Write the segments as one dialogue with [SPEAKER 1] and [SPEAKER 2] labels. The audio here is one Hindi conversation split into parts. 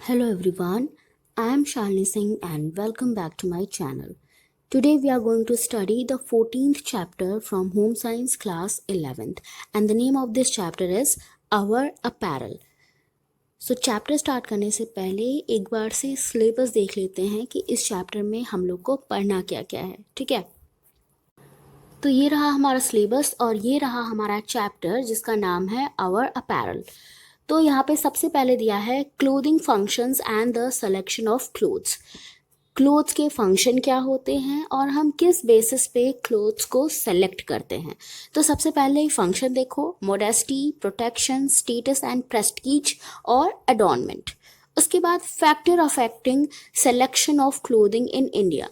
[SPEAKER 1] Hello everyone, I am Shalini Singh and welcome back to my channel. Today we are going to study the 14th chapter from Home Science class 11th and the name of this chapter is Our Apparel. So chapter start करने से पहले एक बार से सिलेबस देख लेते हैं कि इस चैप्टर में हम लोग को पढ़ना क्या क्या है, ठीक है। तो ये रहा हमारा सिलेबस और ये रहा हमारा चैप्टर जिसका नाम है आवर अपैरल। तो यहाँ पे सबसे पहले दिया है clothing functions and the selection of clothes. Clothes के फंक्शन क्या होते हैं और हम किस बेसिस पे क्लोथ्स को सेलेक्ट करते हैं। तो सबसे पहले फंक्शन देखो, modesty, protection, status and Prestige और एडॉर्नमेंट। उसके बाद factor affecting selection of clothing in India.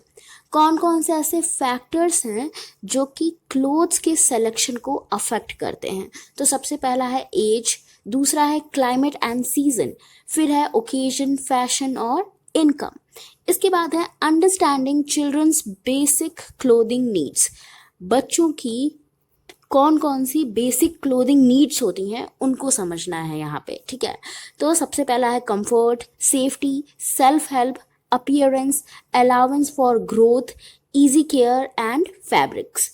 [SPEAKER 1] कौन कौन से ऐसे फैक्टर्स हैं जो कि क्लोथ्स के सिलेक्शन को अफेक्ट करते हैं। तो सबसे पहला है एज, दूसरा है क्लाइमेट एंड सीजन, फिर है ओकेजन, फैशन और इनकम। इसके बाद है understanding children's basic clothing needs. बच्चों की कौन कौन सी बेसिक क्लोथिंग नीड्स होती हैं उनको समझना है यहाँ पे, ठीक है। तो सबसे पहला है comfort, safety, self help, appearance, allowance for growth, easy care and fabrics.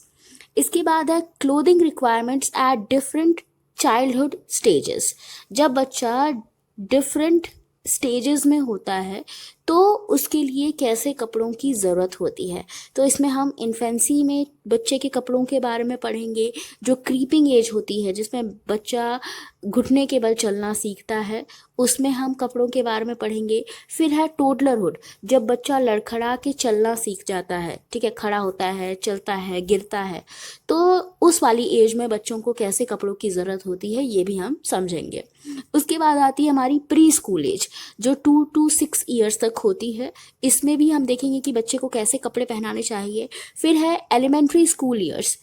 [SPEAKER 1] इसके बाद है clothing requirements at different childhood stages. जब बच्चा डिफरेंट स्टेजेस में होता है तो उसके लिए कैसे कपड़ों की ज़रूरत होती है। तो इसमें हम इन्फेंसी में बच्चे के कपड़ों के बारे में पढ़ेंगे। जो क्रीपिंग एज होती है जिसमें बच्चा घुटने के बल चलना सीखता है, उसमें हम कपड़ों के बारे में पढ़ेंगे। फिर है टोडलरहुड, जब बच्चा लड़खड़ा के चलना सीख जाता है, ठीक है, खड़ा होता है, चलता है, गिरता है, तो उस वाली एज में बच्चों को कैसे कपड़ों की ज़रूरत होती है ये भी हम समझेंगे। उसके बाद आती है हमारी प्री स्कूल एज जो 2 to 6 ईयर्स तक होती है। इसमें भी हम देखेंगे कि बच्चे को कैसे कपड़े पहनाने चाहिए। फिर है elementary school years,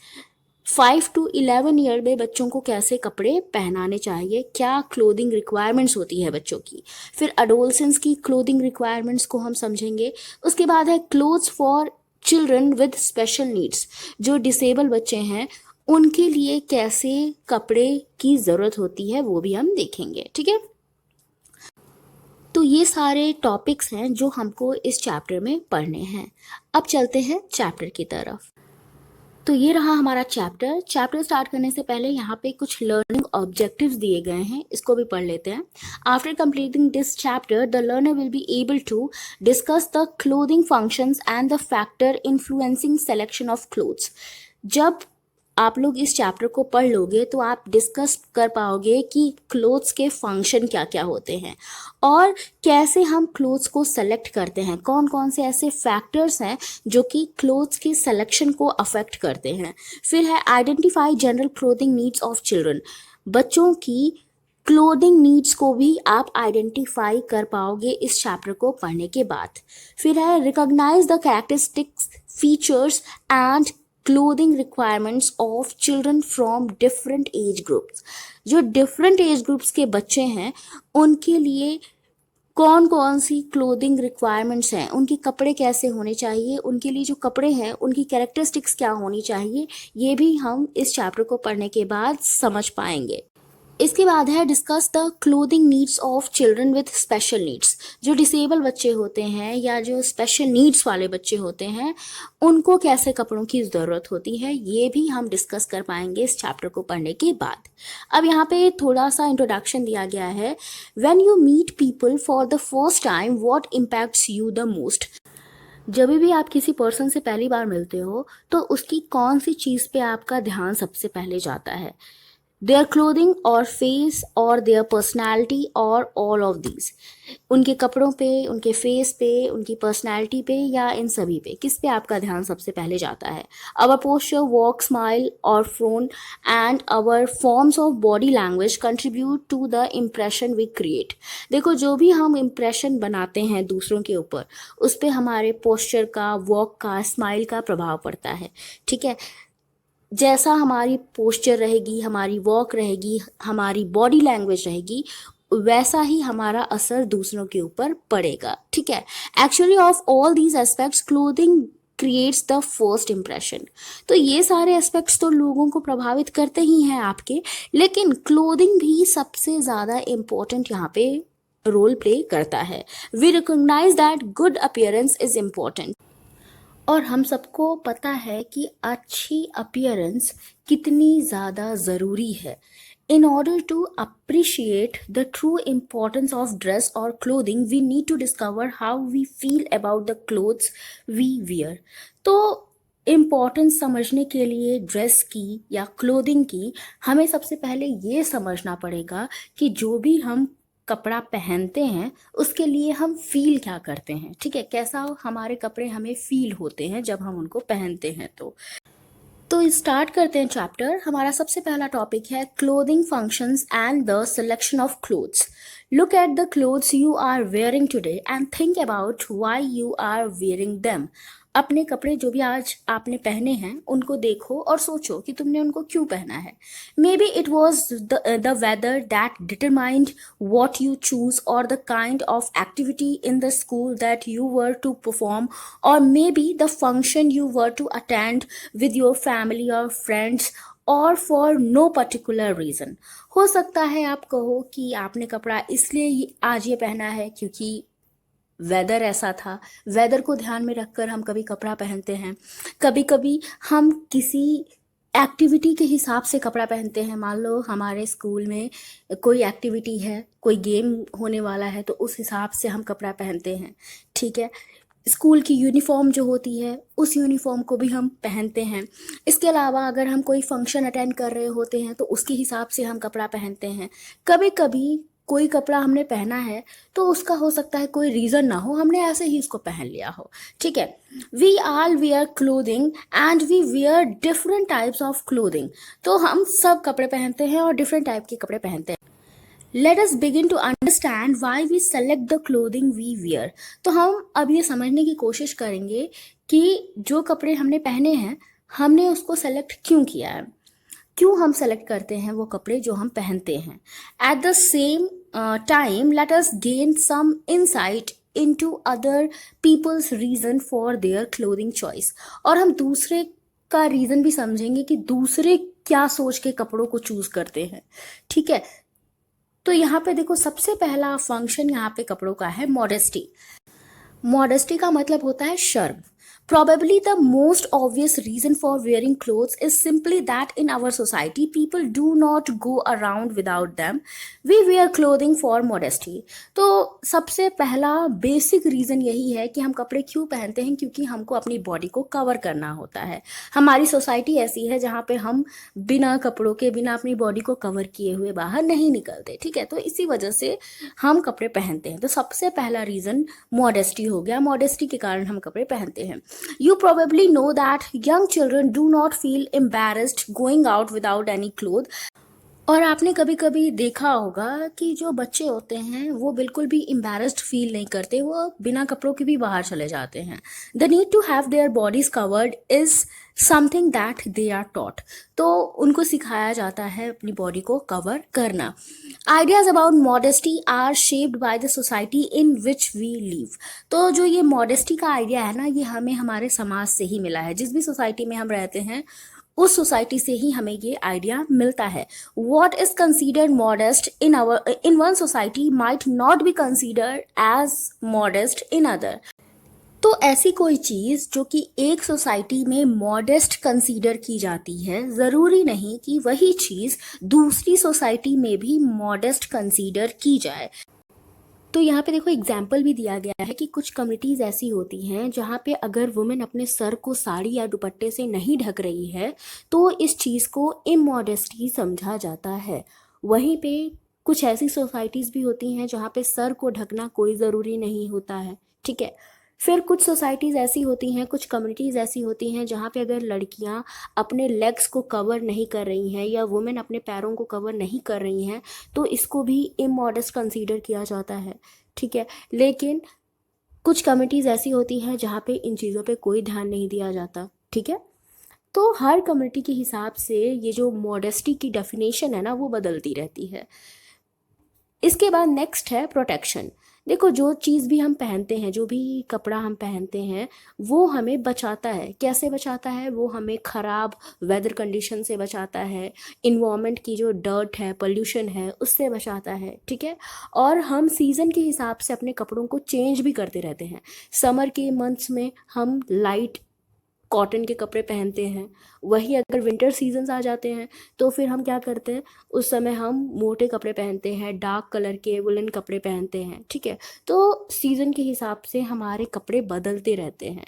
[SPEAKER 1] 5 to 11 year में बच्चों को कैसे कपड़े पहनाने चाहिए, क्या क्लोथिंग रिक्वायरमेंट्स होती है बच्चों की। फिर अडोलसेंस की क्लोथिंग रिक्वायरमेंट्स को हम समझेंगे। उसके बाद है clothes for children with special needs, जो डिसेबल बच्चे हैं उनके लिए कैसे कपड़े की ज़रूरत होती है वो भी हम देखेंगे, ठीक है। तो ये सारे टॉपिक्स हैं जो हमको इस चैप्टर में पढ़ने हैं। अब चलते हैं चैप्टर की तरफ। तो ये रहा हमारा चैप्टर स्टार्ट करने से पहले यहाँ पे कुछ लर्निंग ऑब्जेक्टिव्स दिए गए हैं, इसको भी पढ़ लेते हैं। After completing this chapter the learner will be able to discuss the clothing functions and the factor influencing selection of clothes. जब आप लोग इस चैप्टर को पढ़ लोगे तो आप डिस्कस कर पाओगे कि क्लोथ्स के फंक्शन क्या क्या होते हैं और कैसे हम क्लोथ्स को सेलेक्ट करते हैं, कौन कौन से ऐसे फैक्टर्स हैं जो कि क्लोथ्स के सिलेक्शन को अफेक्ट करते हैं। फिर है identify general clothing needs of children. बच्चों की क्लोथिंग नीड्स को भी आप आइडेंटिफाई कर पाओगे इस चैप्टर को पढ़ने के बाद। फिर है recognise the characteristics, features and clothing requirements of children from different age groups. जो डिफरेंट एज ग्रुप्स के बच्चे हैं उनके लिए कौन कौन सी क्लोथिंग रिक्वायरमेंट्स हैं, उनके कपड़े कैसे होने चाहिए, उनके लिए जो कपड़े हैं उनकी कैरेक्टरिस्टिक्स क्या होनी चाहिए, ये भी हम इस चैप्टर को पढ़ने के बाद समझ पाएंगे। इसके बाद है discuss the clothing needs of children with special needs. जो डिसेबल बच्चे होते हैं या जो स्पेशल नीड्स वाले बच्चे होते हैं उनको कैसे कपड़ों की ज़रूरत होती है ये भी हम डिस्कस कर पाएंगे इस चैप्टर को पढ़ने के बाद। अब यहाँ पे थोड़ा सा इंट्रोडक्शन दिया गया है। When you meet people for the first time what impacts you the most. जब भी आप किसी पर्सन से पहली बार मिलते हो तो उसकी कौन सी चीज़ पे आपका ध्यान सबसे पहले जाता है, their clothing or face or their personality or all of these। उनके कपड़ों पे, उनके फेस पे, उनकी पर्सनैलिटी पे या इन सभी पे किस पे आपका ध्यान सबसे पहले जाता है। our posture, walk, smile or frown and our forms of body language contribute to the impression we create। देखो जो भी हम इम्प्रेशन बनाते हैं दूसरों के ऊपर उस पे हमारे पोस्चर का, वॉक का, स्माइल का प्रभाव पड़ता है, ठीक है। जैसा हमारी पोस्चर रहेगी, हमारी वॉक रहेगी, हमारी बॉडी लैंग्वेज रहेगी, वैसा ही हमारा असर दूसरों के ऊपर पड़ेगा, ठीक है। Actually of all these aspects clothing creates the first impression. तो ये सारे एस्पेक्ट्स तो लोगों को प्रभावित करते ही हैं आपके, लेकिन क्लोथिंग भी सबसे ज़्यादा इम्पोर्टेंट यहाँ पे रोल प्ले करता है। We recognise that good appearance is important. और हम सबको पता है कि अच्छी अपीयरेंस कितनी ज़्यादा ज़रूरी है। In order to appreciate the true importance of dress or clothing, we need to discover how we feel about the clothes we wear. तो इम्पोर्टेंस समझने के लिए ड्रेस की या क्लोथिंग की हमें सबसे पहले ये समझना पड़ेगा कि जो भी हम कपड़ा पहनते हैं उसके लिए हम फील क्या करते हैं, ठीक है, कैसा हमारे कपड़े हमें फील होते हैं जब हम उनको पहनते हैं। तो स्टार्ट करते हैं चैप्टर। हमारा सबसे पहला टॉपिक है clothing functions and the selection of clothes. Look at the clothes you are wearing today and think about why you are wearing them. अपने कपड़े जो भी आज आपने पहने हैं उनको देखो और सोचो कि तुमने उनको क्यों पहना है। Maybe it was the weather that determined what you choose और the kind of activity in the school that you were to perform, और may be the function you were to attend with your family or friends, और for no particular reason। हो सकता है आप कहो कि आपने कपड़ा इसलिए आज ये पहना है क्योंकि वेदर ऐसा था। वेदर को ध्यान में रखकर हम कभी कपड़ा पहनते हैं, कभी कभी हम किसी एक्टिविटी के हिसाब से कपड़ा पहनते हैं। मान लो हमारे स्कूल में कोई एक्टिविटी है, कोई गेम होने वाला है, तो उस हिसाब से हम कपड़ा पहनते हैं, ठीक है। स्कूल की यूनिफॉर्म जो होती है उस यूनिफॉर्म को भी हम पहनते हैं। इसके अलावा अगर हम कोई फंक्शन अटेंड कर रहे होते हैं तो उसके हिसाब से हम कपड़ा पहनते हैं। कभी कभी कोई कपड़ा हमने पहना है तो उसका हो सकता है कोई रीज़न ना हो, हमने ऐसे ही उसको पहन लिया हो, ठीक है। We all wear clothing and we wear different types of clothing. तो हम सब कपड़े पहनते हैं और डिफरेंट टाइप के कपड़े पहनते हैं। Let us begin to understand why we select the clothing we wear। तो हम अब ये समझने की कोशिश करेंगे कि जो कपड़े हमने पहने हैं हमने उसको सेलेक्ट क्यों किया है, क्यों हम सेलेक्ट करते हैं वो कपड़े जो हम पहनते हैं। At the same time let us gain some insight into other people's reason for their clothing choice. और हम दूसरे का रीजन भी समझेंगे कि दूसरे क्या सोच के कपड़ों को चूज करते हैं, ठीक है। तो यहाँ पे देखो सबसे पहला फंक्शन यहाँ पे कपड़ों का है मॉडेस्टी। मॉडेस्टी का मतलब होता है शर्म। Probably the most obvious reason for wearing clothes is simply that in our society people do not go around without them. We wear clothing for modesty। तो सबसे पहला बेसिक रीज़न यही है कि हम कपड़े क्यों पहनते हैं, क्योंकि हमको अपनी बॉडी को कवर करना होता है। हमारी सोसाइटी ऐसी है जहाँ पे हम बिना कपड़ों के, बिना अपनी बॉडी को कवर किए हुए बाहर नहीं निकलते, ठीक है। तो इसी वजह से हम कपड़े पहनते हैं। तो सबसे पहला रीज़न मॉडेस्टी हो गया, मॉडेस्टी के कारण हम कपड़े पहनते हैं। You probably know that young children do not feel embarrassed going out without any clothes। और आपने कभी कभी देखा होगा कि जो बच्चे होते हैं वो बिल्कुल भी एम्बैरेस्ड फील नहीं करते, वो बिना कपड़ों के भी बाहर चले जाते हैं। The need to have their bodies covered is something that they are taught. तो उनको सिखाया जाता है अपनी बॉडी को कवर करना। Ideas about modesty are shaped by the society in which we live. तो जो ये मॉडेस्टी का आइडिया है ना, ये हमें हमारे समाज से ही मिला है। जिस भी सोसाइटी में हम रहते हैं उस सोसाइटी से ही हमें ये आइडिया मिलता है। What is considered modest in one society might not be considered as modest in other. तो ऐसी कोई चीज़ जो कि एक सोसाइटी में मॉडेस्ट कंसीडर की जाती है, ज़रूरी नहीं कि वही चीज़ दूसरी सोसाइटी में भी मॉडेस्ट कंसीडर की जाए। तो यहाँ पे देखो एग्जाम्पल भी दिया गया है कि कुछ कम्युनिटीज़ ऐसी होती हैं जहाँ पे अगर वुमेन अपने सर को साड़ी या दुपट्टे से नहीं ढक रही है तो इस चीज़ को इमॉडेस्टी समझा जाता है। वहीं पे कुछ ऐसी सोसाइटीज़ भी होती हैं जहाँ पे सर को ढकना कोई ज़रूरी नहीं होता है, ठीक है। फिर कुछ सोसाइटीज़ ऐसी होती हैं, कुछ कम्युनिटीज़ ऐसी होती हैं जहाँ पे अगर लड़कियाँ अपने लेग्स को कवर नहीं कर रही हैं या वुमेन अपने पैरों को कवर नहीं कर रही हैं तो इसको भी इमॉडेस्ट कंसीडर किया जाता है, ठीक है। लेकिन कुछ कम्युनिटीज़ ऐसी होती हैं जहाँ पे इन चीज़ों पे कोई ध्यान नहीं दिया जाता, ठीक है। तो हर कम्युनिटी के हिसाब से ये जो मॉडेस्टी की डेफिनेशन है ना वो बदलती रहती है। इसके बाद नेक्स्ट है प्रोटेक्शन। देखो, जो चीज़ भी हम पहनते हैं, जो भी कपड़ा हम पहनते हैं, वो हमें बचाता है। कैसे बचाता है? वो हमें ख़राब वेदर कंडीशन से बचाता है, इन्वायरमेंट की जो डर्ट है, पोल्यूशन है, उससे बचाता है, ठीक है। और हम सीज़न के हिसाब से अपने कपड़ों को चेंज भी करते रहते हैं। समर के मंथ्स में हम लाइट कॉटन के कपड़े पहनते हैं, वही अगर विंटर सीजन्स आ जाते हैं तो फिर हम क्या करते हैं, उस समय हम मोटे कपड़े पहनते हैं, डार्क कलर के वुलन कपड़े पहनते हैं, ठीक है। तो सीज़न के हिसाब से हमारे कपड़े बदलते रहते हैं।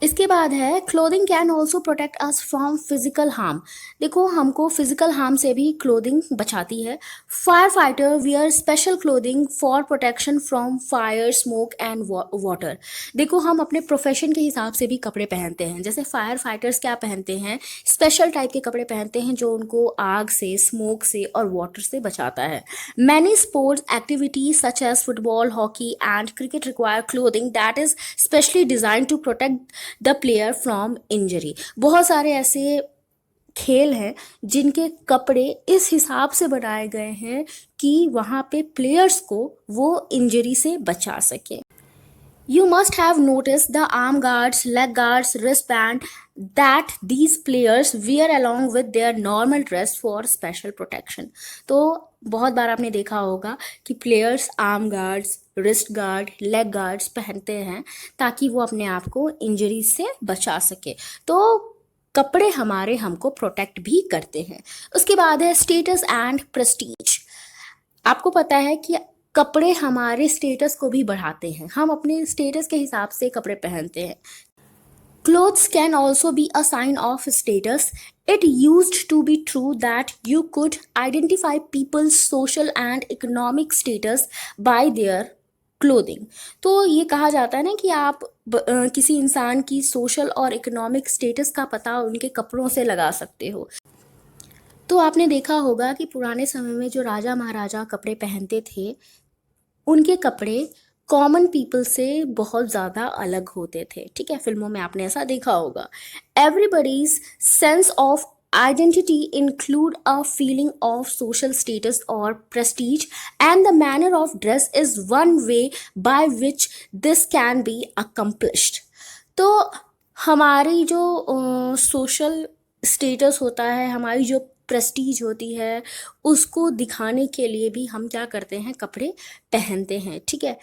[SPEAKER 1] इसके बाद है clothing can also protect us from physical harm. देखो, हमको फिजिकल हार्म से भी क्लोथिंग बचाती है। Fire fighter wear special clothing for protection from fire, smoke and water. देखो, हम अपने प्रोफेशन के हिसाब से भी कपड़े पहनते हैं। जैसे फायर फाइटर्स क्या पहनते हैं, स्पेशल टाइप के कपड़े पहनते हैं जो उनको आग से, स्मोक से और वाटर से बचाता है। Many sports activities such as football, hockey and cricket require clothing that is specially design to protect the player from injury. बहुत सारे ऐसे खेल हैं जिनके कपड़े इस हिसाब से बनाए गए हैं कि वहाँ पे प्लेयर्स को वो इंजरी से बचा सके। You must have noticed the arm guards, leg guards, wristband that these players wear along with their normal dress for special protection. तो बहुत बार आपने देखा होगा कि players arm guards, wrist guard, leg guards पहनते हैं ताकि वो अपने आप को इंजरी से बचा सके। तो कपड़े हमारे हमको प्रोटेक्ट भी करते हैं। उसके बाद है स्टेटस एंड प्रेस्टीज। आपको पता है कि कपड़े हमारे स्टेटस को भी बढ़ाते हैं। हम अपने स्टेटस के हिसाब से कपड़े पहनते हैं। Clothes can also be a sign of status. It used to be true that you could identify people's social and economic status by their clothing. तो ये कहा जाता है ना कि आप किसी इंसान की सोशल और इकोनॉमिक स्टेटस का पता उनके कपड़ों से लगा सकते हो। तो आपने देखा होगा कि पुराने समय में जो राजा महाराजा कपड़े पहनते थे, उनके कपड़े कॉमन पीपल से बहुत ज़्यादा अलग होते थे, ठीक है। फिल्मों में आपने ऐसा देखा होगा। Everybody's sense of identity include a feeling of social status और prestige and the manner of dress is one way by which this can be accomplished. तो हमारी जो सोशल स्टेटस होता है, हमारी जो प्रेस्टीज होती है, उसको दिखाने के लिए भी हम क्या करते हैं, कपड़े पहनते हैं, ठीक है।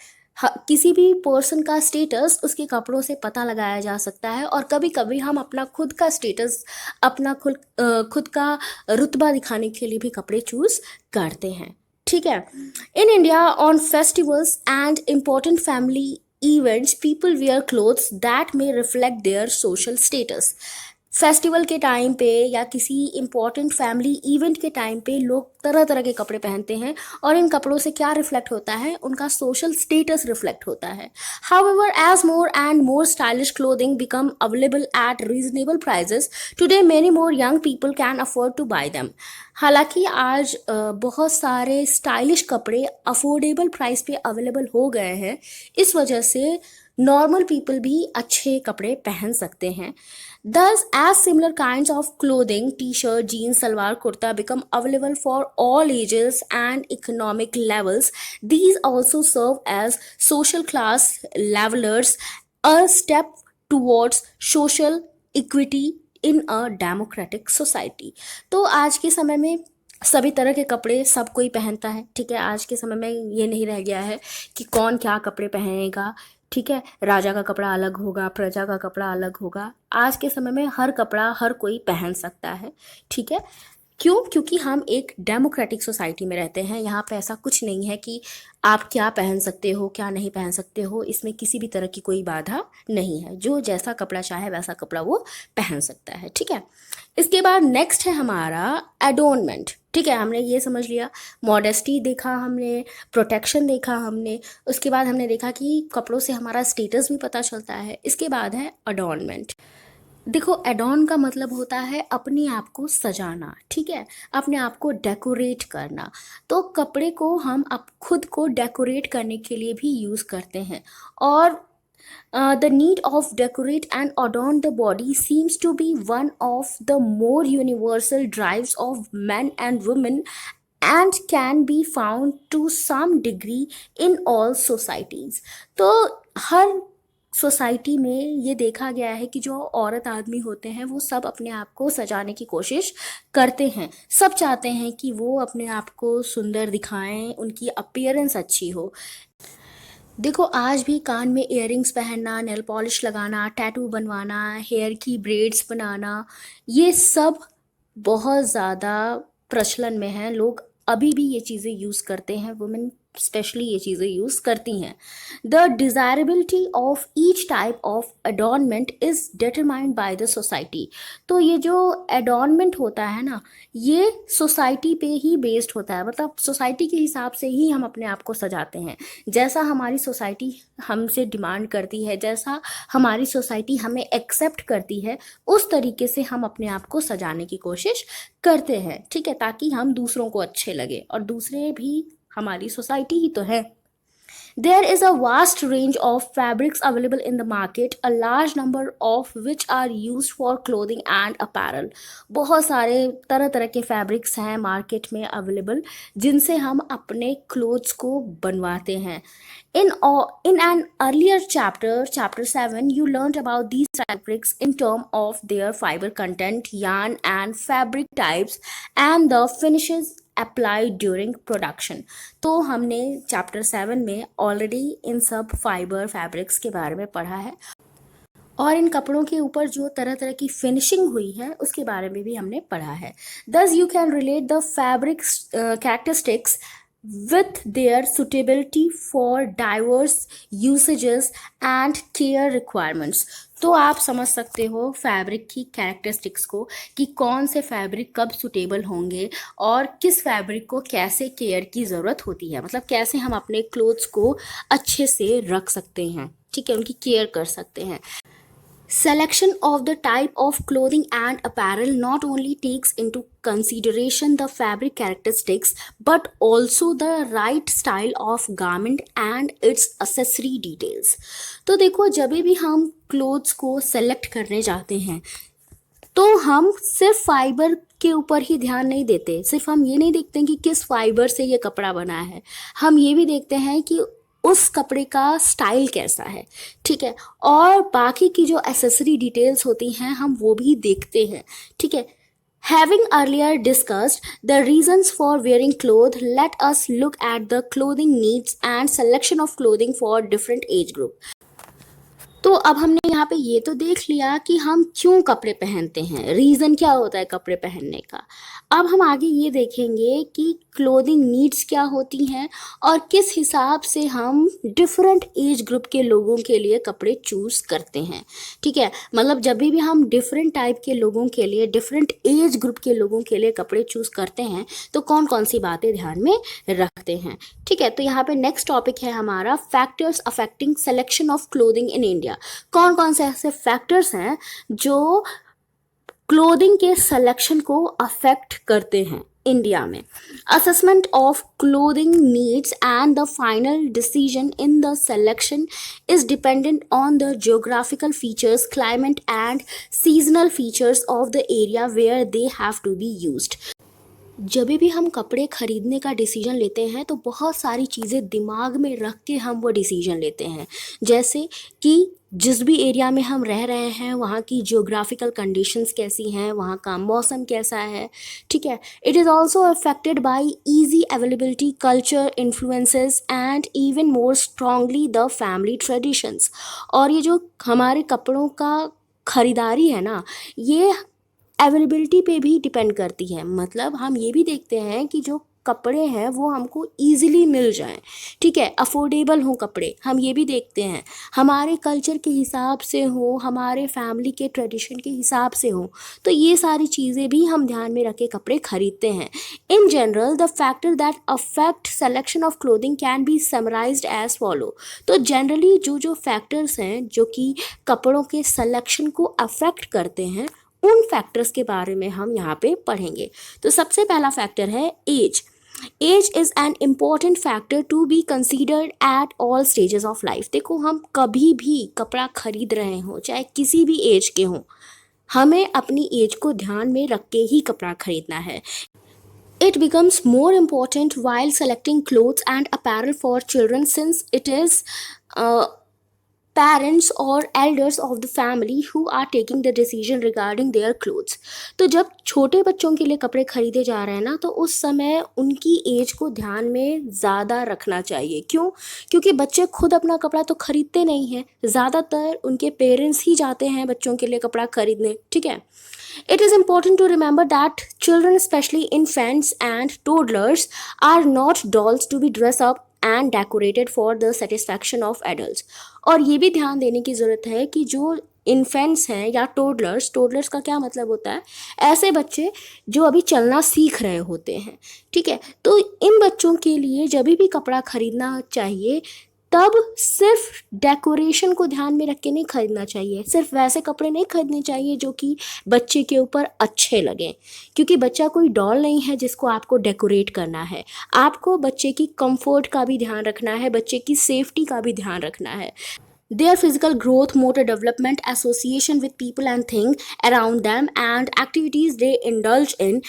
[SPEAKER 1] किसी भी पर्सन का स्टेटस उसके कपड़ों से पता लगाया जा सकता है। और कभी कभी हम अपना खुद का स्टेटस, अपना खुद का रुतबा दिखाने के लिए भी कपड़े चूज करते हैं, ठीक है। In India on festivals and important family events people wear clothes that may reflect their social status. Festival के टाइम पे या किसी इम्पॉर्टेंट फैमिली इवेंट के टाइम पे लोग तरह तरह के कपड़े पहनते हैं और इन कपड़ों से क्या रिफ्लेक्ट होता है, उनका सोशल स्टेटस रिफ्लेक्ट होता है। However as more and more stylish clothing become available at reasonable prices today many more young people can afford to buy them. हालांकि आज बहुत सारे स्टाइलिश कपड़े अफोर्डेबल प्राइस पे अवेलेबल हो गए हैं, इस वजह से नॉर्मल पीपल भी अच्छे कपड़े पहन सकते हैं। Thus, as similar kinds of clothing, t-shirt, jeans, salwar, kurta become available for all ages and economic levels, these also serve as social class levelers, a step towards social equity in a democratic society. तो आज के समय में सभी तरह के कपड़े सब कोई पहनता है, ठीक है। आज के समय में ये नहीं रह गया है कि कौन क्या कपड़े पहनेगा, ठीक है। राजा का कपड़ा अलग होगा, प्रजा का कपड़ा अलग होगा। आज के समय में हर कपड़ा हर कोई पहन सकता है, ठीक है। क्यों? क्योंकि हम एक डेमोक्रेटिक सोसाइटी में रहते हैं। यहाँ पे ऐसा कुछ नहीं है कि आप क्या पहन सकते हो, क्या नहीं पहन सकते हो। इसमें किसी भी तरह की कोई बाधा नहीं है। जो जैसा कपड़ा चाहे वैसा कपड़ा वो पहन सकता है, ठीक है। इसके बाद नेक्स्ट है हमारा एडोनमेंट, ठीक है। हमने ये समझ लिया, मॉडेस्टी देखा हमने, प्रोटेक्शन देखा हमने। उसके बाद हमने देखा कि कपड़ों से हमारा स्टेटस भी पता चलता है। इसके बाद है अडोनमेंट। देखो, एडॉन का मतलब होता है अपने आप को सजाना, ठीक है, अपने आप को डेकोरेट करना। तो कपड़े को हम खुद को डेकोरेट करने के लिए भी यूज़ करते हैं। और the need of decorate and adorn the body seems to be one of the more universal drives of men and women and can be found to some degree in all societies. तो हर सोसाइटी में ये देखा गया है कि जो औरत आदमी होते हैं वो सब अपने आप को सजाने की कोशिश करते हैं। सब चाहते हैं कि वो अपने आप को सुंदर दिखाएं, उनकी अपीयरेंस अच्छी हो। देखो आज भी कान में इयररिंग्स पहनना, नेल पॉलिश लगाना, टैटू बनवाना, हेयर की ब्रेड्स बनाना, ये सब बहुत ज़्यादा प्रचलन में है। लोग अभी भी ये चीज़ें यूज़ करते हैं, वुमेन स्पेशली ये चीज़ें यूज़ करती हैं। The desirability of each type of adornment is determined by the society. तो ये जो एडॉर्नमेंट होता है ना, ये सोसाइटी पे ही बेस्ड होता है, मतलब सोसाइटी के हिसाब से ही हम अपने आप को सजाते हैं। जैसा हमारी सोसाइटी हमसे डिमांड करती है, जैसा हमारी सोसाइटी हमें एक्सेप्ट करती है, उस तरीके से हम अपने आप को सजाने की कोशिश करते हैं, ठीक है, ताकि हम दूसरों को अच्छे लगे, और दूसरे भी हमारी सोसाइटी ही तो है। There is a vast range of fabrics available in the market, a large number of which are used for clothing and apparel. बहुत सारे तरह तरह के फैब्रिक्स हैं मार्केट में अवेलेबल, जिनसे हम अपने क्लोथ्स को बनवाते हैं। In an earlier chapter 7, you learned about these fabrics in terms of their fiber content, yarn and fabric types, and the finishes applied during production. तो हमने चैप्टर 7 में ऑलरेडी इन सब फाइबर फैब्रिक्स के बारे में पढ़ा है, और इन कपड़ों के ऊपर जो तरह तरह की फिनिशिंग हुई है उसके बारे में भी हमने पढ़ा है। Thus you can relate the fabrics characteristics with their suitability for diverse usages and care requirements. तो आप समझ सकते हो फैब्रिक की कैरेक्टरिस्टिक्स को, कि कौन से फैब्रिक कब सुटेबल होंगे और किस फैब्रिक को कैसे केयर की ज़रूरत होती है, मतलब कैसे हम अपने क्लोथ्स को अच्छे से रख सकते हैं, ठीक है, उनकी केयर कर सकते हैं। Selection of the type of clothing and apparel not only takes into consideration the fabric characteristics but also the right style of garment and its accessory details. तो देखो जब भी हम क्लोथ्स को सेलेक्ट करने जाते हैं तो हम सिर्फ फाइबर के ऊपर ही ध्यान नहीं देते, सिर्फ हम ये नहीं देखते कि किस फाइबर से ये कपड़ा बना है, हम ये भी देखते हैं कि उस कपड़े का स्टाइल कैसा है, ठीक है, और बाकी की जो एसेसरी डिटेल्स होती हैं हम वो भी देखते हैं, ठीक है। Having earlier discussed the reasons for wearing clothes, let us look at the clothing needs and selection of clothing for different age group. तो अब हमने यहाँ पे ये तो देख लिया कि हम क्यों कपड़े पहनते हैं, रीज़न क्या होता है कपड़े पहनने का। अब हम आगे ये देखेंगे कि क्लोथिंग नीड्स क्या होती हैं और किस हिसाब से हम डिफरेंट एज ग्रुप के लोगों के लिए कपड़े चूज़ करते हैं, ठीक है। मतलब जब भी हम डिफरेंट टाइप के लोगों के लिए, डिफरेंट एज ग्रुप के लोगों के लिए कपड़े चूज़ करते हैं तो कौन कौन सी बातें ध्यान में रखते हैं, ठीक है। तो यहाँ पे नेक्स्ट टॉपिक है हमारा factors affecting selection of clothing in India. कौन कौन से ऐसे फैक्टर्स हैं जो क्लोथिंग के सिलेक्शन को अफेक्ट करते हैं इंडिया में। Assessment of clothing needs and the final decision in the selection is dependent on the geographical features, climate and seasonal features of the area where they have to be used. जब भी हम कपड़े खरीदने का डिसीजन लेते हैं तो बहुत सारी चीज़ें दिमाग में रख के हम वो डिसीजन लेते हैं, जैसे कि जिस भी एरिया में हम रह रहे हैं वहाँ की जियोग्राफिकल कंडीशंस कैसी हैं, वहाँ का मौसम कैसा है, ठीक है। It is also affected by easy availability, culture influences and even more strongly the family traditions. और ये जो हमारे कपड़ों का ख़रीदारी है ना, ये अवेलेबिलिटी पे भी डिपेंड करती है। मतलब हम ये भी देखते हैं कि जो कपड़े हैं वो हमको ईजिली मिल जाएं, ठीक है, अफोर्डेबल हों कपड़े, हम ये भी देखते हैं हमारे कल्चर के हिसाब से हो, हमारे फैमिली के ट्रेडिशन के हिसाब से हो। तो ये सारी चीज़ें भी हम ध्यान में रख के कपड़े खरीदते हैं। In general the factor that affect selection of clothing can be summarised as follow. तो जनरली जो जो फैक्टर्स हैं जो कि कपड़ों के सिलेक्शन को अफेक्ट करते हैं, उन फैक्टर्स के बारे में हम यहाँ पे पढ़ेंगे। तो सबसे पहला फैक्टर है age. Age is an important factor to be considered at all stages of life. देखो हम कभी भी कपड़ा खरीद रहे हो, चाहे किसी भी एज के हों, हमें अपनी एज को ध्यान में रख के ही कपड़ा खरीदना है। It becomes more important while selecting clothes and apparel for children, since it is uh, parents or elders of the family who are taking the decision regarding their clothes. तो जब छोटे बच्चों के लिए कपड़े खरीदे जा रहे हैं ना, तो उस समय उनकी एज को ध्यान में ज़्यादा रखना चाहिए। क्यों? क्योंकि बच्चे खुद अपना कपड़ा तो खरीदते नहीं हैं, ज़्यादातर उनके पेरेंट्स ही जाते हैं बच्चों के लिए कपड़ा खरीदने। ठीक है। It is important to remember that children, especially infants and toddlers, are not dolls to be dressed up and decorated for the satisfaction of adults. और ये भी ध्यान देने की ज़रूरत है कि जो इन्फेंट्स हैं या टोडलर्स का क्या मतलब होता है, ऐसे बच्चे जो अभी चलना सीख रहे होते हैं। ठीक है। तो इन बच्चों के लिए जब भी कपड़ा खरीदना चाहिए, तब सिर्फ डेकोरेशन को ध्यान में रख के नहीं खरीदना चाहिए। सिर्फ वैसे कपड़े नहीं खरीदने चाहिए जो कि बच्चे के ऊपर अच्छे लगें, क्योंकि बच्चा कोई डॉल नहीं है जिसको आपको डेकोरेट करना है। आपको बच्चे की कंफर्ट का भी ध्यान रखना है, बच्चे की सेफ्टी का भी ध्यान रखना है। Their physical growth, motor development, association with people and things around them, and activities they indulge in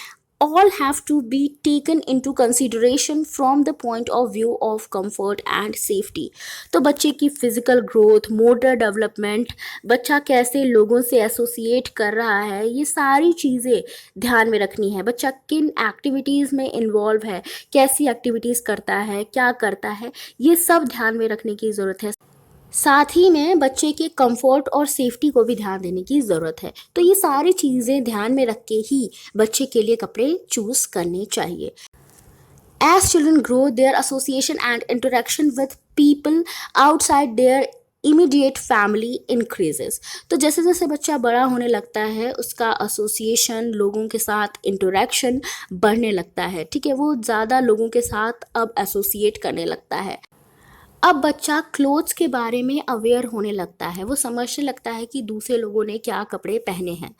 [SPEAKER 1] all have to be taken into consideration from the point of view of comfort and safety. तो बच्चे की फिजिकल ग्रोथ, मोटर डेवलपमेंट, बच्चा कैसे लोगों से एसोसिएट कर रहा है, ये सारी चीज़ें ध्यान में रखनी है। बच्चा किन एक्टिविटीज़ में इन्वॉल्व है, कैसी एक्टिविटीज़ करता है, क्या करता है, ये सब ध्यान में रखने की ज़रूरत है। साथ ही में बच्चे के कंफर्ट और सेफ्टी को भी ध्यान देने की ज़रूरत है। तो ये सारी चीज़ें ध्यान में रख के ही बच्चे के लिए कपड़े चूज करने चाहिए। As children grow, their association and interaction with people outside their immediate family increases. तो जैसे जैसे बच्चा बड़ा होने लगता है, उसका एसोसिएशन, लोगों के साथ इंटरेक्शन बढ़ने लगता है। ठीक है। वो ज़्यादा लोगों के साथ अब एसोसिएट करने लगता है। अब बच्चा क्लोथ्स के बारे में अवेयर होने लगता है, वो समझने लगता है कि दूसरे लोगों ने क्या कपड़े पहने हैं।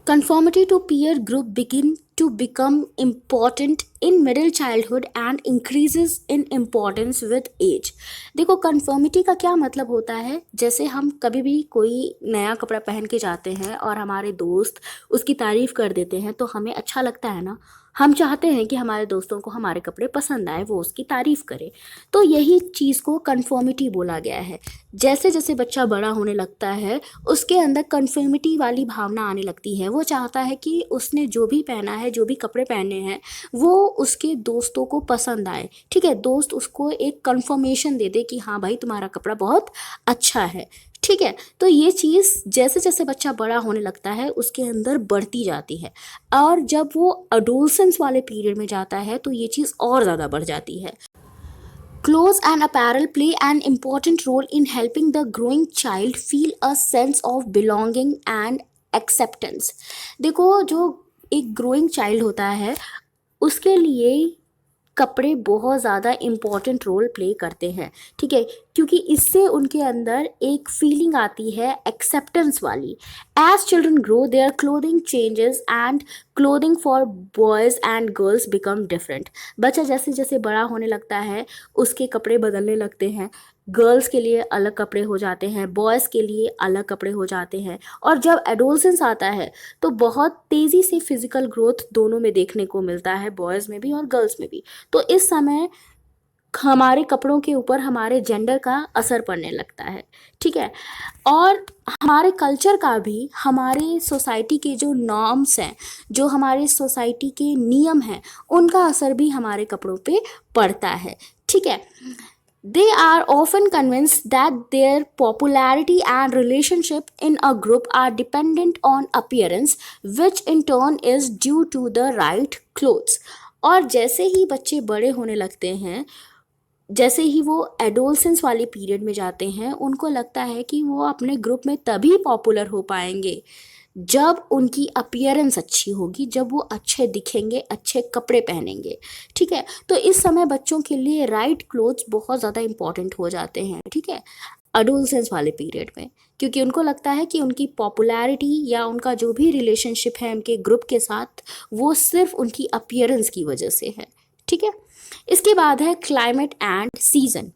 [SPEAKER 1] Conformity to peer group begin to become important in middle childhood and increases in importance with age. देखो, conformity का क्या मतलब होता है? जैसे हम कभी भी कोई नया कपड़ा पहन के जाते हैं और हमारे दोस्त उसकी तारीफ़ कर देते हैं, तो हमें अच्छा लगता है ना। हम चाहते हैं कि हमारे दोस्तों को हमारे कपड़े पसंद आए, वो उसकी तारीफ़ करे। तो यही चीज़ को कन्फर्मिटी बोला गया है। जैसे जैसे बच्चा बड़ा होने लगता है, उसके अंदर कन्फर्मिटी वाली भावना आने लगती है। वो चाहता है कि उसने जो भी पहना है, जो भी कपड़े पहने हैं, वो उसके दोस्तों को पसंद आए। ठीक है। दोस्त उसको एक कन्फर्मेशन दे दे कि हाँ भाई, तुम्हारा कपड़ा बहुत अच्छा है। ठीक है। तो ये चीज़ जैसे जैसे बच्चा बड़ा होने लगता है, उसके अंदर बढ़ती जाती है, और जब वो अडोलसेंस वाले पीरियड में जाता है, तो ये चीज़ और ज़्यादा बढ़ जाती है। Clothes and apparel play an important role in helping the growing child feel a sense of belonging and acceptance. देखो, जो एक ग्रोइंग चाइल्ड होता है, उसके लिए कपड़े बहुत ज़्यादा इम्पॉर्टेंट रोल प्ले करते हैं। ठीक है। क्योंकि इससे उनके अंदर एक फीलिंग आती है एक्सेप्टेंस वाली। As children grow, their clothing changes and clothing for boys and girls become different. बच्चा जैसे जैसे बड़ा होने लगता है उसके कपड़े बदलने लगते हैं. गर्ल्स के लिए अलग कपड़े हो जाते हैं, बॉयज़ के लिए अलग कपड़े हो जाते हैं. और जब एडोलसेंस आता है तो बहुत तेज़ी से फिजिकल ग्रोथ दोनों में देखने को मिलता है, बॉयज़ में भी और गर्ल्स में भी. तो इस समय हमारे कपड़ों के ऊपर हमारे जेंडर का असर पड़ने लगता है. ठीक है. और हमारे कल्चर का भी, हमारे सोसाइटी के जो नॉर्म्स हैं, जो हमारे सोसाइटी के नियम हैं, उनका असर भी हमारे कपड़ों पे पड़ता है. ठीक है. They are often convinced that their popularity and relationship in a group are dependent on appearance, which in turn is due to the right clothes. और जैसे ही बच्चे बड़े होने लगते हैं, जैसे ही वो एडोलसेंस वाले पीरियड में जाते हैं, उनको लगता है कि वो अपने ग्रुप में तभी पॉपुलर हो पाएंगे जब उनकी अपीयरेंस अच्छी होगी, जब वो अच्छे दिखेंगे, अच्छे कपड़े पहनेंगे. ठीक है. तो इस समय बच्चों के लिए राइट क्लोथ्स बहुत ज़्यादा इम्पॉर्टेंट हो जाते हैं. ठीक है. एडोलसेंस वाले पीरियड में, क्योंकि उनको लगता है कि उनकी पॉपुलैरिटी या उनका जो भी रिलेशनशिप है उनके ग्रुप के साथ, वो सिर्फ उनकी अपीयरेंस की वजह से है. ठीक है. इसके बाद है climate and season.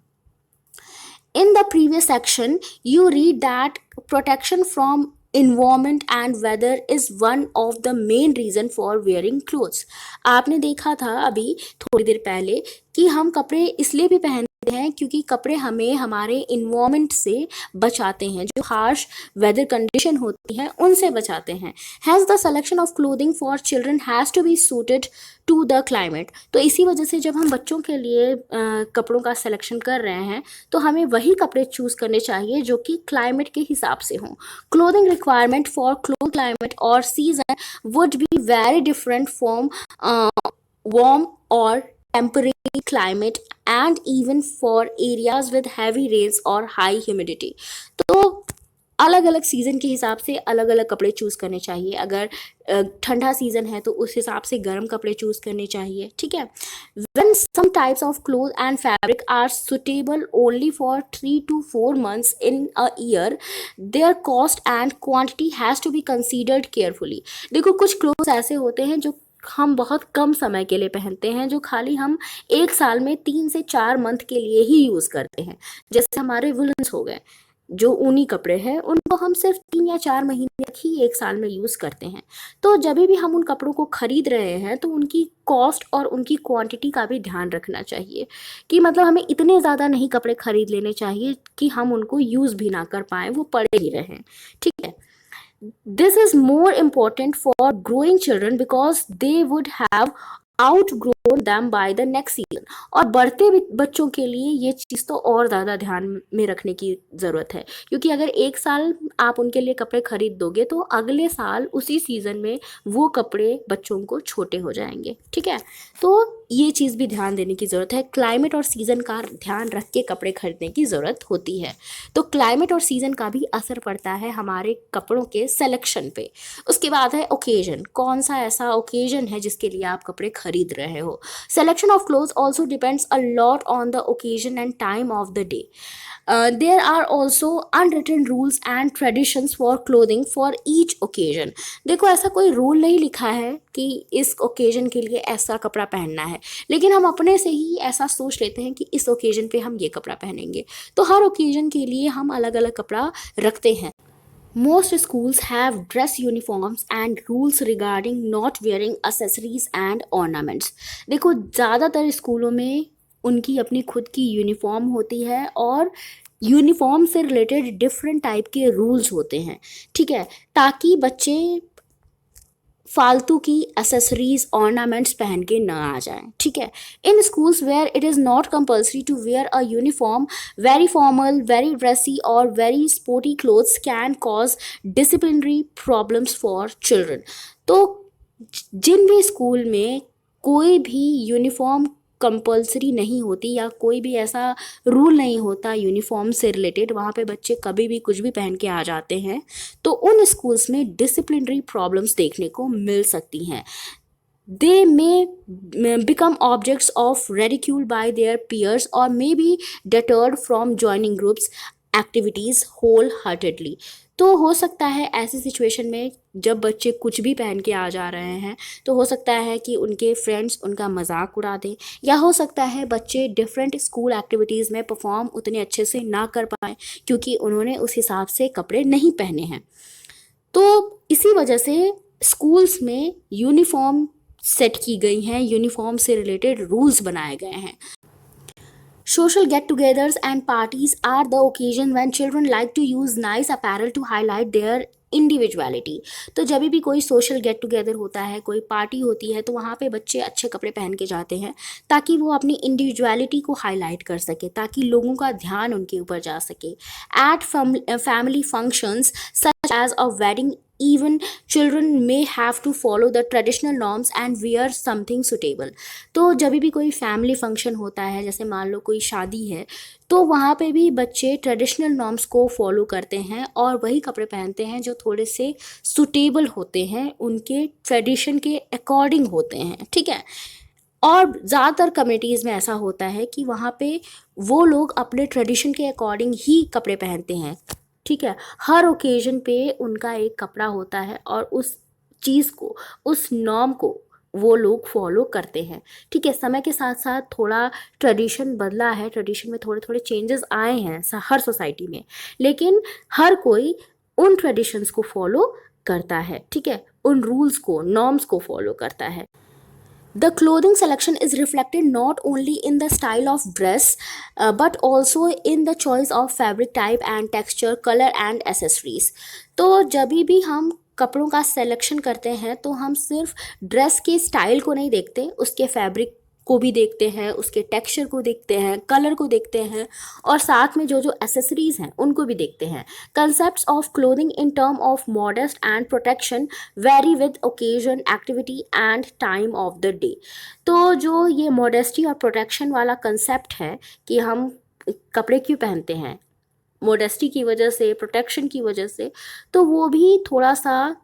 [SPEAKER 1] In the previous section, you read that protection from environment and weather is one of the main reason for wearing clothes. आपने देखा था अभी थोड़ी देर पहले कि हम कपड़े इसलिए भी पहनते हैं क्योंकि कपड़े हमें हमारे इन्वायरमेंट से बचाते हैं, जो हार्श वेदर कंडीशन होती है उनसे बचाते हैं. Has the selection of clothing for children has to be suited to the climate. तो इसी वजह से जब हम बच्चों के लिए कपड़ों का सिलेक्शन कर रहे हैं तो हमें वही कपड़े चूज़ करने चाहिए जो कि क्लाइमेट के हिसाब से हों. Clothing requirement for cloth climate और season would be very different from warm or temperate climate and even for areas with heavy rains or high humidity. तो अलग अलग सीज़न के हिसाब से अलग अलग कपड़े चूज़ करने चाहिए. अगर ठंडा सीज़न है तो उस हिसाब से गर्म कपड़े चूज़ करने चाहिए. ठीक है. When some types of clothes and fabric are suitable only for 3 to 4 months in a year, their cost and quantity has to be considered carefully. देखो कुछ क्लोथ्स ऐसे होते हैं जो हम बहुत कम समय के लिए पहनते हैं, जो खाली हम एक साल में 3 से 4 मंथ के लिए ही यूज़ करते हैं. जैसे हमारे वुलन्स हो गए, जो ऊनी कपड़े हैं उनको हम सिर्फ 3 या 4 महीने तक ही एक साल में यूज़ करते हैं. तो जब भी हम उन कपड़ों को खरीद रहे हैं तो उनकी कॉस्ट और उनकी क्वांटिटी का भी ध्यान रखना चाहिए कि मतलब हमें इतने ज़्यादा नहीं कपड़े खरीद लेने चाहिए कि हम उनको यूज़ भी ना कर पाएँ, वो पड़े ही रहें. ठीक है. This is more important for growing children because they would have outgrown them by the next season. और बढ़ते बच्चों के लिए ये चीज़ तो और ज़्यादा ध्यान में रखने की ज़रूरत है, क्योंकि अगर एक साल आप उनके लिए कपड़े खरीद दोगे तो अगले साल उसी सीज़न में वो कपड़े बच्चों को छोटे हो जाएंगे. ठीक है. तो ये चीज़ भी ध्यान देने की ज़रूरत है. क्लाइमेट और सीज़न का ध्यान रख के कपड़े खरीदने की ज़रूरत होती है. तो क्लाइमेट और सीज़न का भी असर पड़ता है हमारे कपड़ों के सिलेक्शन पे. उसके बाद है ओकेजन. कौन सा ऐसा ओकेजन है जिसके लिए आप कपड़े खरीद रहे हो. Selection of clothes also depends a lot on the occasion and time of the day. There are also unwritten rules and traditions for clothing for each occasion. देखो ऐसा कोई रूल नहीं लिखा है कि इस ओकेजन के लिए ऐसा कपड़ा पहनना है, लेकिन हम अपने से ही ऐसा सोच लेते हैं कि इस ओकेजन पे हम ये कपड़ा पहनेंगे. तो हर ओकेजन के लिए हम अलग अलग कपड़ा रखते हैं. Most schools have dress uniforms and rules regarding not wearing accessories and ornaments. देखो ज़्यादातर स्कूलों में उनकी अपनी खुद की यूनिफॉर्म होती है और यूनिफॉर्म से रिलेटेड डिफरेंट टाइप के रूल्स होते हैं. ठीक है. ताकि बच्चे फालतू की एसेसरीज ऑर्नामेंट्स पहन के न आ जाएं. ठीक है. In schools where it is not compulsory to wear a uniform, very formal, very dressy और very sporty clothes can cause disciplinary problems for children. तो जिन भी स्कूल में कोई भी यूनिफॉर्म कंपल्सरी नहीं होती या कोई भी ऐसा रूल नहीं होता यूनिफॉर्म से रिलेटेड, वहाँ पे बच्चे कभी भी कुछ भी पहन के आ जाते हैं, तो उन स्कूल्स में डिसिप्लिनरी प्रॉब्लम्स देखने को मिल सकती हैं. They may become objects of ridicule by their peers or may be deterred from joining groups activities wholeheartedly. तो हो सकता है ऐसी सिचुएशन में जब बच्चे कुछ भी पहन के आ जा रहे हैं तो हो सकता है कि उनके फ्रेंड्स उनका मजाक उड़ा दें, या हो सकता है बच्चे डिफरेंट स्कूल एक्टिविटीज़ में परफॉर्म उतने अच्छे से ना कर पाएँ क्योंकि उन्होंने उस हिसाब से कपड़े नहीं पहने हैं. तो इसी वजह से स्कूल्स में यूनिफॉर्म सेट की गई हैं, यूनिफॉर्म से रिलेटेड रूल्स बनाए गए हैं. Social get-togethers and parties are the occasion when children like to use nice apparel to highlight their individuality. तो जब भी कोई सोशल गेट टुगेदर होता है, कोई पार्टी होती है, तो वहाँ पे बच्चे अच्छे कपड़े पहन के जाते हैं ताकि वो अपनी इंडिविजुअलिटी को हाईलाइट कर सके, ताकि लोगों का ध्यान उनके ऊपर जा सके. At family functions such as a wedding, even children may have to follow the traditional norms and wear something suitable. तो जब भी कोई फैमिली फंक्शन होता है, जैसे मान लो कोई शादी है, तो वहाँ पे भी बच्चे ट्रेडिशनल नॉर्म्स को फॉलो करते हैं और वही कपड़े पहनते हैं जो थोड़े से सुटेबल होते हैं, उनके ट्रेडिशन के अकॉर्डिंग होते हैं. ठीक है. और ज़्यादातर कम्युनिटीज़ में ऐसा होता है कि वहाँ पे वो लोग अपने ट्रेडिशन के अकॉर्डिंग ही कपड़े पहनते हैं. ठीक है. हर ओकेजन पे उनका एक कपड़ा होता है और उस चीज़ को, उस नॉर्म को वो लोग फॉलो करते हैं. ठीक है. समय के साथ साथ थोड़ा ट्रेडिशन बदला है, ट्रेडिशन में थोड़े थोड़े चेंजेस आए हैं हर सोसाइटी में, लेकिन हर कोई उन ट्रेडिशंस को फॉलो करता है, ठीक है, उन रूल्स को, नॉर्म्स को फॉलो करता है। The clothing selection is reflected not only in the style of dress, but also in the choice of fabric type and texture, color and accessories. तो जब भी हम कपड़ों का सिलेक्शन करते हैं तो हम सिर्फ ड्रेस के स्टाइल को नहीं देखते, उसके फैब्रिक को भी देखते हैं, उसके टेक्सचर को देखते हैं, कलर को देखते हैं, और साथ में जो जो एसेसरीज हैं उनको भी देखते हैं। Concepts of clothing in term of modest and protection very with occasion, activity and time of the day. तो जो ये मॉडेस्टी और प्रोटेक्शन वाला कंसेप्ट है कि हम कपड़े क्यों पहनते हैं, मॉडेस्टी की वजह से, प्रोटेक्शन की वजह से, तो वो भी थोड़ा सा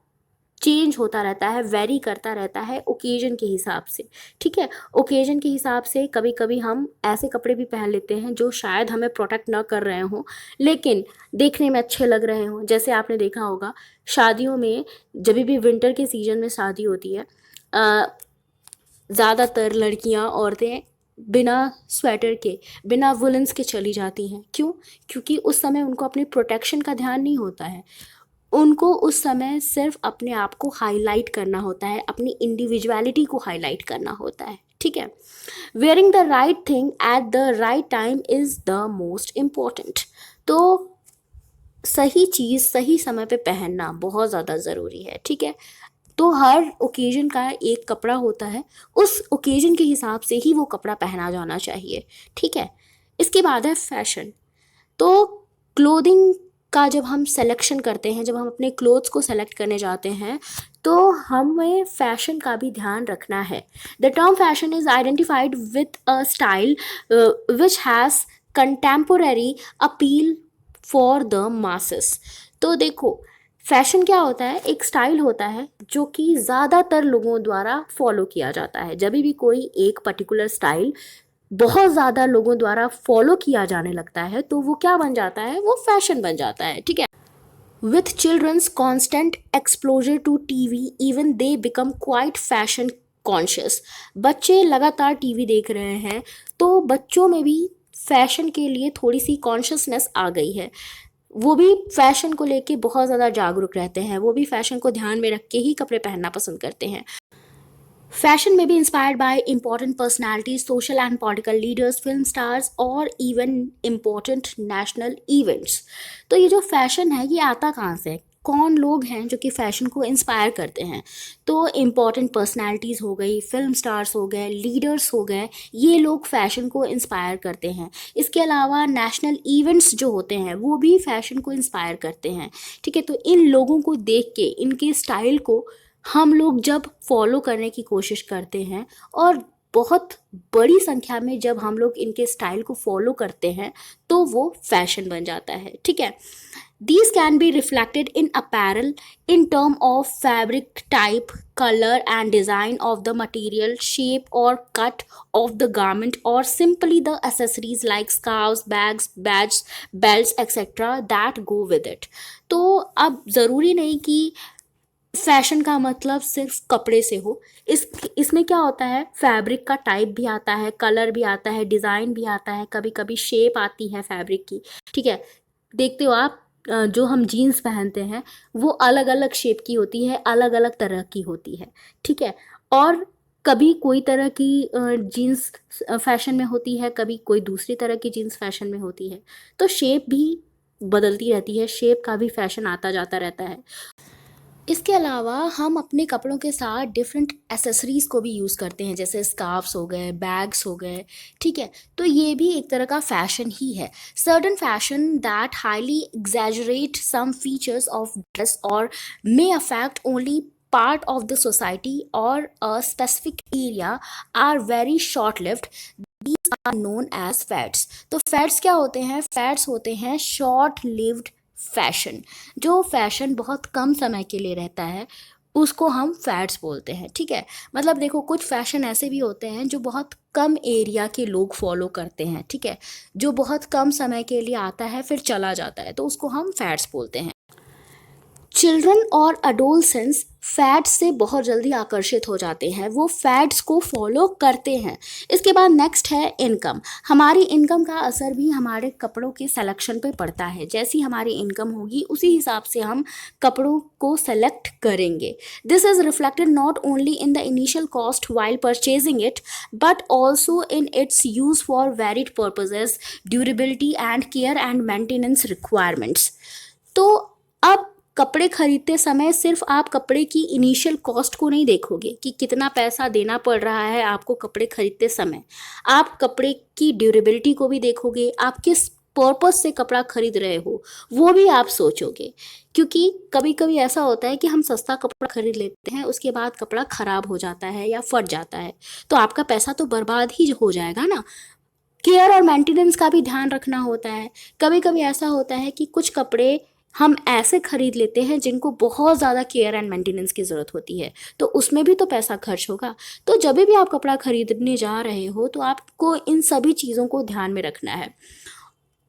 [SPEAKER 1] चेंज होता रहता है, वेरी करता रहता है ओकेजन के हिसाब से, ठीक है। ओकेजन के हिसाब से कभी कभी हम ऐसे कपड़े भी पहन लेते हैं जो शायद हमें प्रोटेक्ट ना कर रहे हों लेकिन देखने में अच्छे लग रहे हों। जैसे आपने देखा होगा शादियों में, जब भी विंटर के सीजन में शादी होती है, ज़्यादातर लड़कियां, औरतें बिना स्वेटर के, बिना वुलन्स के चली जाती हैं। क्यों? क्योंकि उस समय उनको अपनी प्रोटेक्शन का ध्यान नहीं होता है, उनको उस समय सिर्फ अपने आप को हाईलाइट करना होता है, अपनी इंडिविजुअलिटी को हाईलाइट करना होता है, ठीक है। Wearing the right thing at the right time is the most important. तो सही चीज़ सही समय पे पहनना बहुत ज़्यादा ज़रूरी है, ठीक है। तो हर ओकेजन का एक कपड़ा होता है, उस ओकेजन के हिसाब से ही वो कपड़ा पहना जाना चाहिए, ठीक है। इसके बाद है फैशन। तो क्लोथिंग का जब हम सेलेक्शन करते हैं, जब हम अपने क्लोथ्स को सेलेक्ट करने जाते हैं, तो हमें फैशन का भी ध्यान रखना है। The term fashion is identified with a style which has contemporary appeal for the masses. तो देखो, फैशन क्या होता है? एक स्टाइल होता है जो कि ज़्यादातर लोगों द्वारा फॉलो किया जाता है। जब भी कोई एक पर्टिकुलर स्टाइल बहुत ज़्यादा लोगों द्वारा फॉलो किया जाने लगता है तो वो क्या बन जाता है? वो फैशन बन जाता है, ठीक है। With children's constant exposure to TV, even they become quite fashion conscious. बच्चे लगातार टीवी देख रहे हैं तो बच्चों में भी फैशन के लिए थोड़ी सी कॉन्शियसनेस आ गई है। वो भी फैशन को लेके बहुत ज़्यादा जागरूक रहते हैं, वो भी फैशन को ध्यान में रख के ही कपड़े पहनना पसंद करते हैं। Fashion may be inspired by important personalities, social and political leaders, film stars और even important national events. तो ये जो फैशन है ये आता कहाँ से? कौन लोग हैं जो कि फ़ैशन को इंस्पायर करते हैं? तो इम्पॉर्टेंट पर्सनालिटीज़ हो गई, फिल्म स्टार्स हो गए, लीडर्स हो गए, ये लोग फैशन को इंस्पायर करते हैं। इसके अलावा नेशनल इवेंट्स जो होते हैं वो भी फैशन को इंस्पायर करते हैं, ठीक है। तो इन लोगों को देख के, इनके स्टाइल को हम लोग जब फॉलो करने की कोशिश करते हैं और बहुत बड़ी संख्या में जब हम लोग इनके स्टाइल को फॉलो करते हैं तो वो फैशन बन जाता है, ठीक है। These can be reflected in apparel in term of fabric type, color and design of the material, shape or cut of the garment, or simply the accessories like scarves, bags, badges, belts, etc. that go with it. तो अब ज़रूरी नहीं कि फैशन का मतलब सिर्फ कपड़े से हो। इसमें क्या होता है? फैब्रिक का टाइप भी आता है, कलर भी आता है, डिज़ाइन भी आता है, कभी कभी शेप आती है फैब्रिक की, ठीक है। देखते हो आप, जो हम जीन्स पहनते हैं वो अलग अलग शेप की होती है, अलग अलग तरह की होती है, ठीक है। और कभी कोई तरह की जीन्स फैशन में होती है, कभी कोई दूसरी तरह की जीन्स फैशन में होती है। तो शेप भी बदलती रहती है, शेप का भी फैशन आता जाता रहता है। इसके अलावा हम अपने कपड़ों के साथ डिफरेंट एसेसरीज़ को भी यूज़ करते हैं, जैसे स्कार्फ्स हो गए, बैग्स हो गए, ठीक है। तो ये भी एक तरह का फैशन ही है। Certain fashion that highly exaggerate some features of dress और may affect only part of the society or a specific area are very short lived. These are known as fads. तो fads क्या होते हैं? fads होते हैं short lived फैशन। जो फैशन बहुत कम समय के लिए रहता है उसको हम फैड्स बोलते हैं, ठीक है। मतलब देखो, कुछ फैशन ऐसे भी होते हैं जो बहुत कम एरिया के लोग फॉलो करते हैं, ठीक है, जो बहुत कम समय के लिए आता है फिर चला जाता है, तो उसको हम फैड्स बोलते हैं। चिल्ड्रन और अडोलसेंस फैट्स से बहुत जल्दी आकर्षित हो जाते हैं, वो फैट्स को फॉलो करते हैं। इसके बाद नेक्स्ट है इनकम। हमारी इनकम का असर भी हमारे कपड़ों के सिलेक्शन पे पड़ता है। जैसी हमारी इनकम होगी उसी हिसाब से हम कपड़ों को सेलेक्ट करेंगे। This is reflected not only in the initial cost while purchasing it but also in its use for varied purposes, durability and care and maintenance requirements. तो अब कपड़े खरीदते समय सिर्फ आप कपड़े की इनिशियल कॉस्ट को नहीं देखोगे कि कितना पैसा देना पड़ रहा है आपको कपड़े खरीदते समय, आप कपड़े की ड्यूरेबिलिटी को भी देखोगे, आप किस पर्पस से कपड़ा खरीद रहे हो वो भी आप सोचोगे। क्योंकि कभी कभी ऐसा होता है कि हम सस्ता कपड़ा खरीद लेते हैं, उसके बाद कपड़ा खराब हो जाता है या फट जाता है, तो आपका पैसा तो बर्बाद ही हो जाएगा ना। केयर और मेंटेनेंस का भी ध्यान रखना होता है। कभी कभी ऐसा होता है कि कुछ कपड़े हम ऐसे खरीद लेते हैं जिनको बहुत ज़्यादा केयर एंड मेंटेनेंस की ज़रूरत होती है, तो उसमें भी तो पैसा खर्च होगा। तो जब भी आप कपड़ा खरीदने जा रहे हो तो आपको इन सभी चीज़ों को ध्यान में रखना है।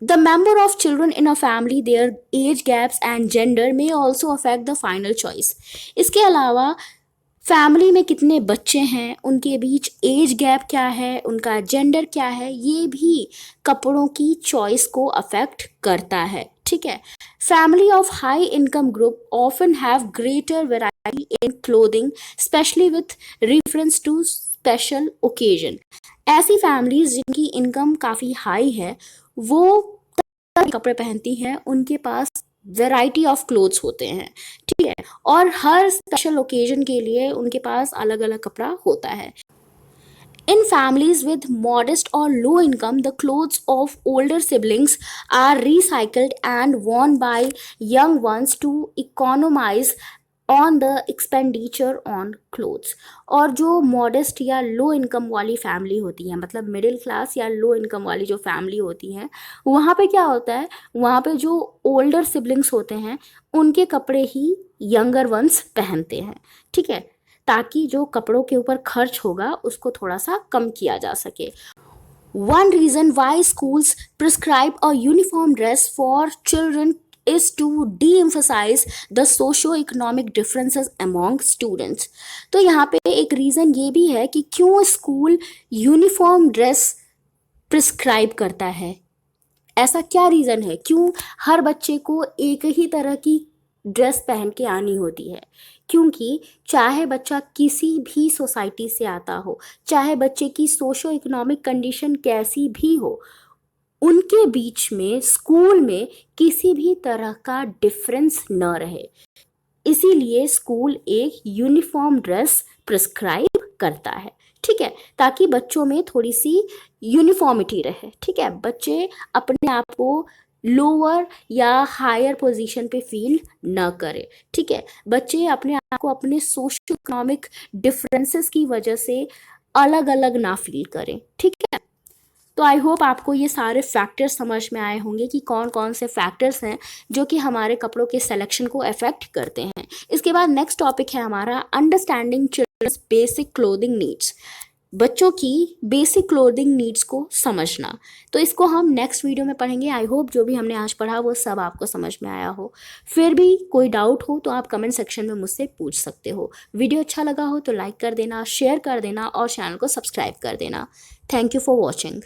[SPEAKER 1] The member of children in a family, their age gaps and gender may also affect the final choice. इसके अलावा फैमिली में कितने बच्चे हैं, उनके बीच एज गैप क्या है, उनका जेंडर क्या है, ये भी कपड़ों की चॉइस को अफेक्ट करता है। ठीक है। Family of high income group often have greater variety in clothing specially with reference to special occasion. ऐसी फैमिलीज जिनकी इनकम काफ़ी हाई है वो कपड़े पहनती हैं, उनके पास वेराइटी ऑफ क्लोथ्स होते हैं। ठीक है। और हर स्पेशल ओकेजन के लिए उनके पास अलग अलग कपड़ा होता है। In families with modest or low income, the clothes of older siblings are recycled and worn by young ones to economize on the expenditure on clothes. और जो मॉडेस्ट या लो इनकम वाली फैमिली होती है, मतलब मिडिल क्लास या लो इनकम वाली जो फैमिली होती है, वहाँ पे क्या होता है, वहाँ पे जो ओल्डर सिबलिंग्स होते हैं उनके कपड़े ही यंगर वंस पहनते हैं। ठीक है, ताकि जो कपड़ों के ऊपर खर्च होगा उसको थोड़ा सा कम किया जा सके। One reason why schools prescribe a uniform dress for children is to de-emphasize the socio-economic differences among students। तो यहाँ पे एक रीज़न ये भी है कि क्यों स्कूल यूनिफॉर्म ड्रेस प्रिस्क्राइब करता है। ऐसा क्या रीज़न है, क्यों हर बच्चे को एक ही तरह की ड्रेस पहन के आनी होती है? क्योंकि चाहे बच्चा किसी भी सोसाइटी से आता हो, चाहे बच्चे की सोशो इकोनॉमिक कंडीशन कैसी भी हो, उनके बीच में स्कूल में किसी भी तरह का डिफरेंस न रहे, इसीलिए स्कूल एक यूनिफॉर्म ड्रेस प्रिस्क्राइब करता है। ठीक है, ताकि बच्चों में थोड़ी सी यूनिफॉर्मिटी रहे। ठीक है, बच्चे अपने आप को लोअर या हायर पोजीशन पे फील न करें। ठीक है, बच्चे अपने आप को अपने सोशल इकोनॉमिक डिफरेंसेस की वजह से अलग अलग ना फील करें। ठीक है, तो आई होप आपको ये सारे फैक्टर्स समझ में आए होंगे कि कौन कौन से फैक्टर्स हैं जो कि हमारे कपड़ों के सिलेक्शन को अफेक्ट करते हैं। इसके बाद नेक्स्ट टॉपिक है हमारा understanding children's basic clothing needs. बच्चों की बेसिक क्लोथिंग नीड्स को समझना, तो इसको हम नेक्स्ट वीडियो में पढ़ेंगे। आई होप जो भी हमने आज पढ़ा वो सब आपको समझ में आया हो। फिर भी कोई डाउट हो तो आप कमेंट सेक्शन में मुझसे पूछ सकते हो। वीडियो अच्छा लगा हो तो लाइक कर देना, शेयर कर देना और चैनल को सब्सक्राइब कर देना। Thank you for watching.